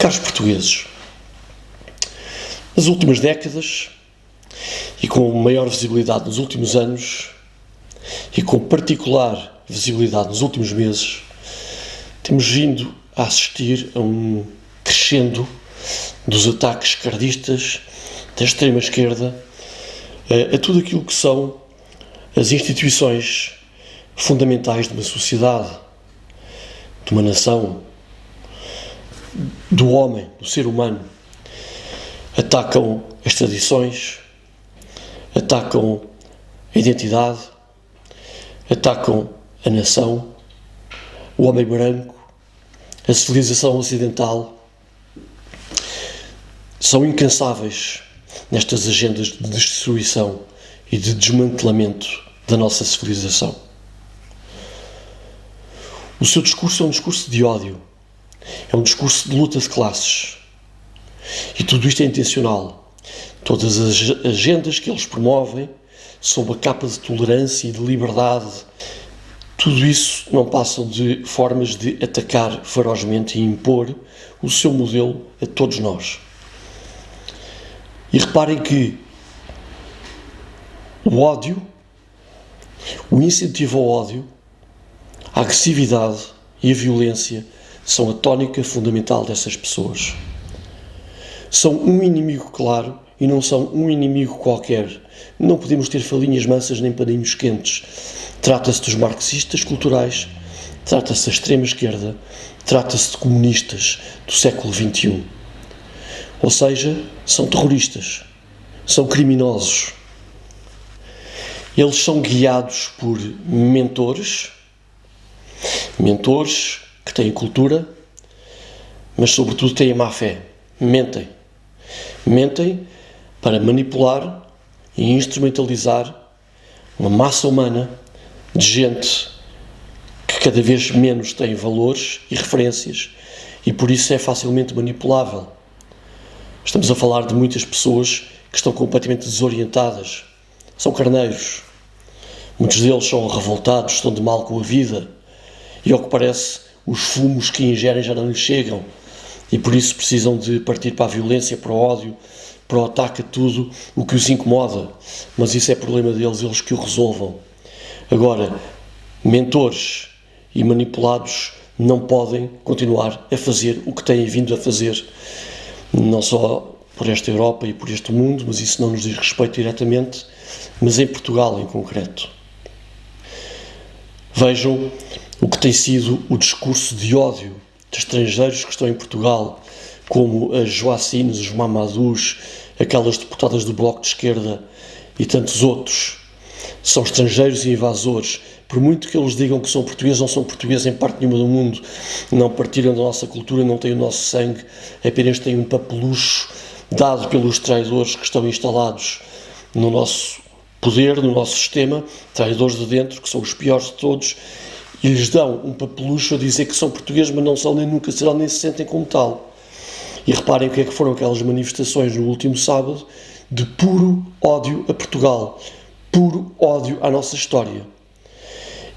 Caros portugueses, nas últimas décadas e com maior visibilidade nos últimos anos e com particular visibilidade nos últimos meses, temos vindo a assistir a um crescendo dos ataques esquerdistas da extrema-esquerda a tudo aquilo que são as instituições fundamentais de uma sociedade, de uma nação, do homem, do ser humano. Atacam as tradições, atacam a identidade, atacam a nação, o homem branco, a civilização ocidental. São incansáveis nestas agendas de destruição e de desmantelamento da nossa civilização. O seu discurso é um discurso de ódio, é um discurso de luta de classes. E tudo isto é intencional. Todas as agendas que eles promovem, sob a capa de tolerância e de liberdade, tudo isso não passam de formas de atacar ferozmente e impor o seu modelo a todos nós. E reparem que o ódio, o incentivo ao ódio, a agressividade e a violência são a tónica fundamental dessas pessoas. São um inimigo claro e não são um inimigo qualquer. Não podemos ter falinhas mansas nem paninhos quentes. Trata-se dos marxistas culturais, trata-se da extrema-esquerda, trata-se de comunistas do século XXI. Ou seja, são terroristas, são criminosos. Eles são guiados por mentores que têm cultura, mas sobretudo têm má fé. Mentem para manipular e instrumentalizar uma massa humana de gente que cada vez menos tem valores e referências e por isso é facilmente manipulável. Estamos a falar de muitas pessoas que estão completamente desorientadas, são carneiros. Muitos deles são revoltados, estão de mal com a vida e, ao que parece, os fumos que ingerem já não lhes chegam e por isso precisam de partir para a violência, para o ódio, para o ataque a tudo o que os incomoda. Mas isso é problema deles, eles que o resolvam. Agora, mentores e manipulados não podem continuar a fazer o que têm vindo a fazer, não só por esta Europa e por este mundo, mas isso não nos diz respeito diretamente, mas em Portugal em concreto. Vejam o que tem sido o discurso de ódio de estrangeiros que estão em Portugal, como as Joacines, os Mamadous, aquelas deputadas do Bloco de Esquerda e tantos outros. São estrangeiros e invasores. Por muito que eles digam que são portugueses, não são portugueses em parte nenhuma do mundo, não partilham da nossa cultura, não têm o nosso sangue, apenas têm um papelucho dado pelos traidores que estão instalados no nosso poder, no nosso sistema, traidores de dentro, que são os piores de todos, e lhes dão um papelucho a dizer que são portugueses, mas não são, nem nunca serão, nem se sentem como tal. E reparem o que é que foram aquelas manifestações no último sábado de puro ódio a Portugal, puro ódio à nossa história.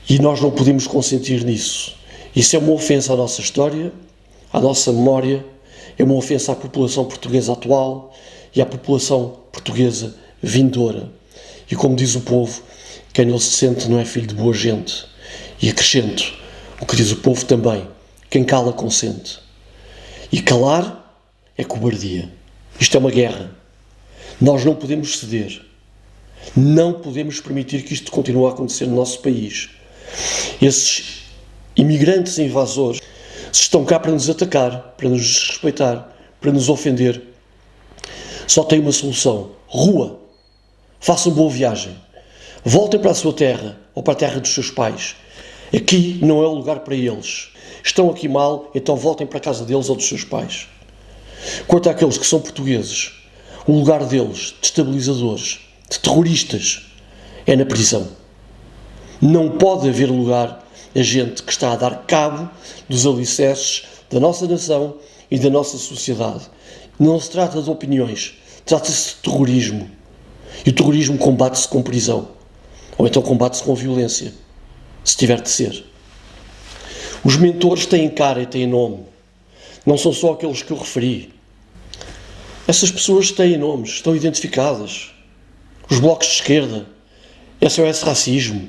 E nós não podemos consentir nisso. Isso é uma ofensa à nossa história, à nossa memória, é uma ofensa à população portuguesa atual e à população portuguesa vindoura. E como diz o povo, quem não se sente não é filho de boa gente. E acrescento o que diz o povo também, quem cala consente. E calar é cobardia. Isto é uma guerra. Nós não podemos ceder. Não podemos permitir que isto continue a acontecer no nosso país. Esses imigrantes e invasores estão cá para nos atacar, para nos desrespeitar, para nos ofender. Só tem uma solução: rua. Façam boa viagem. Voltem para a sua terra ou para a terra dos seus pais. Aqui não é o lugar para eles. Estão aqui mal, então voltem para a casa deles ou dos seus pais. Quanto àqueles que são portugueses, o lugar deles, de estabilizadores, de terroristas, é na prisão. Não pode haver lugar a gente que está a dar cabo dos alicerces da nossa nação e da nossa sociedade. Não se trata de opiniões, trata-se de terrorismo. E o terrorismo combate-se com prisão. Ou então combate-se com violência, se tiver de ser. Os mentores têm cara e têm nome. não são só aqueles que eu referi. Essas pessoas têm nomes, estão identificadas. Os blocos de esquerda, SOS Racismo,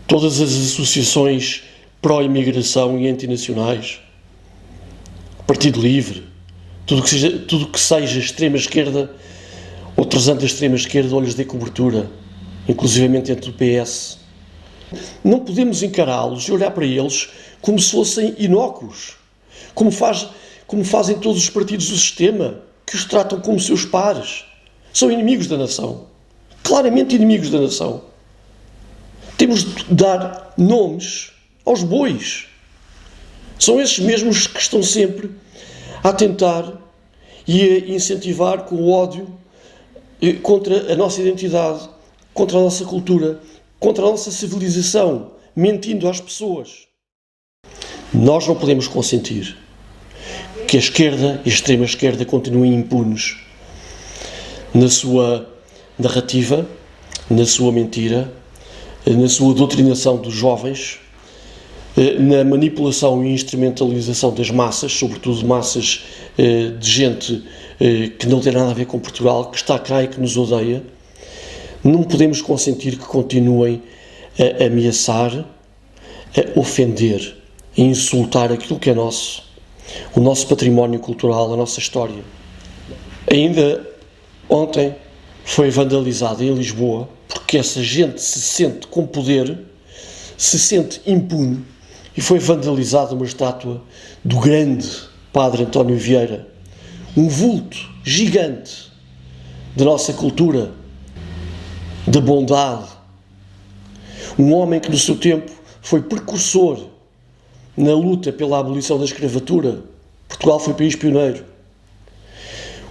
todas as associações pró-imigração e antinacionais, Partido Livre, tudo que seja extrema-esquerda ou trazendo a extrema-esquerda ou lhes dê cobertura, inclusivamente dentro do PS. Não podemos encará-los e olhar para eles como se fossem inócuos, como fazem todos os partidos do sistema, que os tratam como seus pares. São inimigos da nação, claramente inimigos da nação. Temos de dar nomes aos bois. São esses mesmos que estão sempre a tentar e a incentivar com o ódio contra a nossa identidade, contra a nossa cultura, contra a nossa civilização, mentindo às pessoas. Nós não podemos consentir que a esquerda e a extrema-esquerda continuem impunes na sua narrativa, na sua mentira, na sua doutrinação dos jovens, na manipulação e instrumentalização das massas, sobretudo massas de gente que não tem nada a ver com Portugal, que está cá e que nos odeia. Não podemos consentir que continuem a ameaçar, a ofender, a insultar aquilo que é nosso, o nosso património cultural, a nossa história. Ainda ontem foi vandalizado em Lisboa, porque essa gente se sente com poder, se sente impune, e foi vandalizada uma estátua do grande Padre António Vieira, um vulto gigante da nossa cultura, da bondade, um homem que no seu tempo foi precursor na luta pela abolição da escravatura. Portugal foi país pioneiro.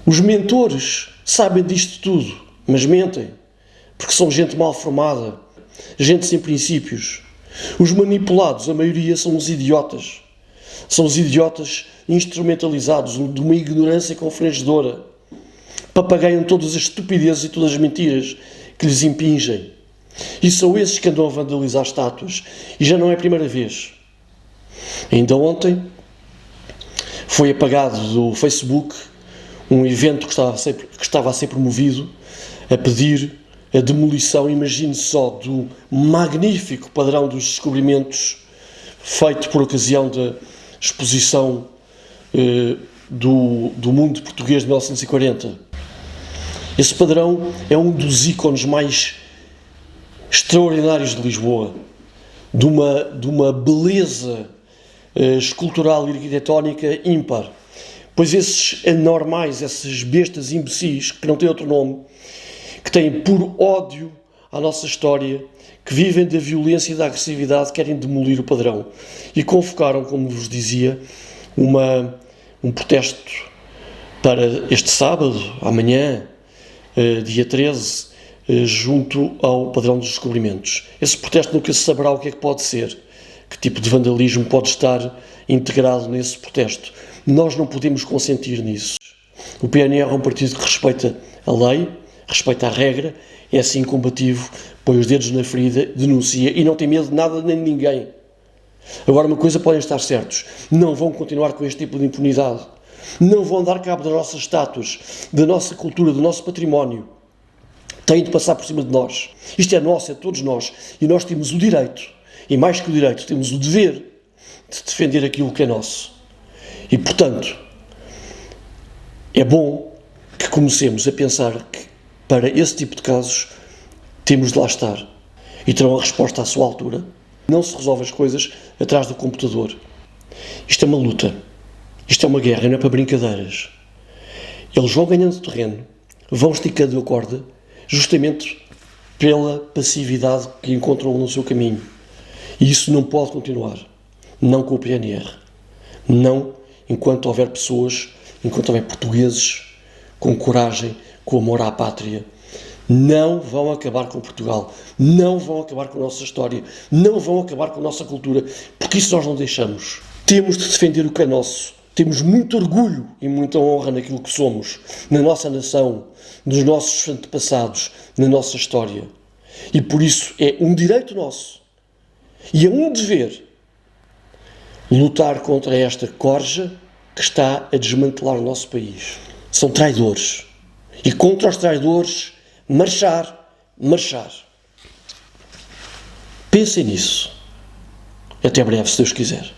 Os mentores sabem disto tudo, mas mentem, porque são gente mal formada, gente sem princípios. Os manipulados, a maioria, são os idiotas. São os idiotas instrumentalizados de uma ignorância confrangedora. Papagaiam todas as estupidezes e todas as mentiras que lhes impingem. E são esses que andam a vandalizar estátuas. E já não é a primeira vez. Ainda ontem foi apagado do Facebook um evento que estava a ser promovido a pedir a demolição, imagine só, do magnífico padrão dos descobrimentos feito por ocasião da exposição do mundo português de 1940. Esse padrão é um dos ícones mais extraordinários de Lisboa, de uma beleza escultural e arquitetónica ímpar. Pois esses anormais, essas bestas imbecis, que não têm outro nome, que têm puro ódio à nossa história, que vivem da violência e da agressividade, querem demolir o padrão. E convocaram, como vos dizia, um protesto para este sábado, amanhã, dia 13, junto ao padrão dos descobrimentos. Esse protesto nunca se saberá o que é que pode ser, que tipo de vandalismo pode estar integrado nesse protesto. Nós não podemos consentir nisso. O PNR é um partido que respeita a lei, respeita a regra, é assim combativo, põe os dedos na ferida, denuncia e não tem medo de nada nem de ninguém. Agora, uma coisa podem estar certos, não vão continuar com este tipo de impunidade, não vão dar cabo das nossas estátuas, da nossa cultura, do nosso património. Têm de passar por cima de nós. Isto é nosso, é de todos nós, e nós temos o direito, e mais que o direito, temos o dever de defender aquilo que é nosso. E, portanto, é bom que comecemos a pensar que, para esse tipo de casos, temos de lá estar e terão a resposta à sua altura. Não se resolve as coisas atrás do computador. Isto é uma luta, isto é uma guerra, não é para brincadeiras. Eles vão ganhando terreno, vão esticando a corda, justamente pela passividade que encontram no seu caminho. E isso não pode continuar. Não com o PNR. Não enquanto houver pessoas, enquanto houver portugueses com coragem, com amor à pátria. Não vão acabar com Portugal. Não vão acabar com a nossa história. Não vão acabar com a nossa cultura. Porque isso nós não deixamos. Temos de defender o que é nosso. Temos muito orgulho e muita honra naquilo que somos, na nossa nação, nos nossos antepassados, na nossa história. E por isso é um direito nosso e é um dever lutar contra esta corja que está a desmantelar o nosso país. São traidores. E contra os traidores, marchar, marchar. Pensem nisso. Até breve, se Deus quiser.